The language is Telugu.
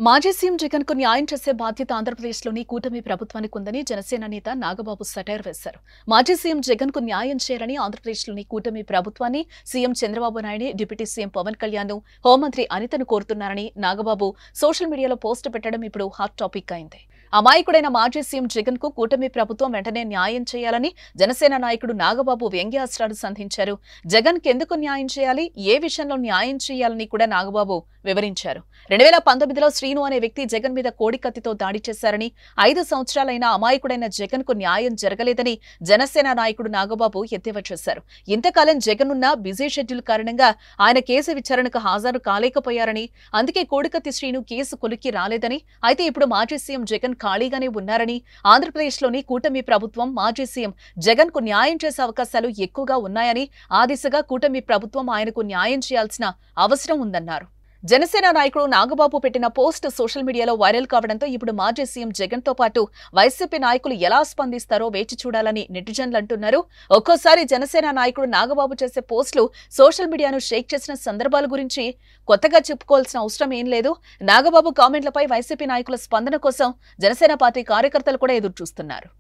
మాజీ సీఎం జగన్ కు న్యాయం చేసే బాధ్యత ఆంధ్రప్రదేశ్లోని కూటమి ప్రభుత్వానికి ఉందని జనసేన నేత నాగబాబు సెటైర్ వేశారు. మాజీ సీఎం జగన్ కు న్యాయం చేయాలని ఆంధ్రప్రదేశ్లోని కూటమి ప్రభుత్వాన్ని CM Chandrababu Naidu, deputy CM Pawan Kalyan, హోంమంత్రి అనితను కోరుతున్నారని నాగబాబు సోషల్ మీడియాలో పోస్ట్ పెట్టడం ఇప్పుడు హాట్ టాపిక్ అయింది. అమాయకుడైన మాజీ సీఎం జగన్ కు కూటమి ప్రభుత్వం వెంటనే న్యాయం చేయాలని జనసేన నాయకుడు నాగబాబు వ్యంగ్యాస్త్రాలు సంధించారు. జగన్ కెందుకు న్యాయం చేయాలి, ఏ విషయంలో న్యాయం చేయాలని కూడా నాగబాబు వివరించారు. 2019లో శ్రీను అనే వ్యక్తి జగన్ మీద కోడికత్తితో దాడి చేశారని, 5 సంవత్సరాలైన అమాయకుడైన జగన్ కు న్యాయం జరగలేదని జనసేన నాయకుడు నాగబాబు ఎద్దేవా చేశారు. ఇంతకాలం జగన్ ఉన్న బిజీ షెడ్యూల్ కారణంగా ఆయన కేసు విచారణకు హాజరు కాలేకపోయారని, అందుకే కోడికత్తి శ్రీను కేసు కొలిక్కి రాలేదని, అయితే ఇప్పుడు మాజీ సీఎం జగన్ ఖాళీగానే ఉన్నారని, ఆంధ్రప్రదేశ్లోని కూటమి ప్రభుత్వం మాజీ సీఎం జగన్ కు న్యాయం చేసే అవకాశాలు ఎక్కువగా ఉన్నాయని, ఆ దిశగా కూటమి ప్రభుత్వం ఆయనకు న్యాయం చేయాల్సిన అవసరం ఉందన్నారు. జనసేన నాయకుడు నాగబాబు పెట్టిన పోస్ట్ సోషల్ మీడియాలో వైరల్ కావడంతో ఇప్పుడు మాజీ సీఎం జగన్ తో పాటు వైసీపీ నాయకులు ఎలా స్పందిస్తారో వేచి చూడాలని నెటిజన్లు అంటున్నారు. ఒక్కోసారి జనసేన నాయకుడు నాగబాబు చేసే పోస్టులు సోషల్ మీడియాను షేక్ చేసిన సందర్భాల గురించి కొత్తగా చెప్పుకోవాల్సిన అవసరం ఏం లేదు. నాగబాబు కామెంట్లపై వైసీపీ నాయకుల స్పందన కోసం జనసేన పార్టీ కార్యకర్తలు కూడా ఎదురు చూస్తున్నారు.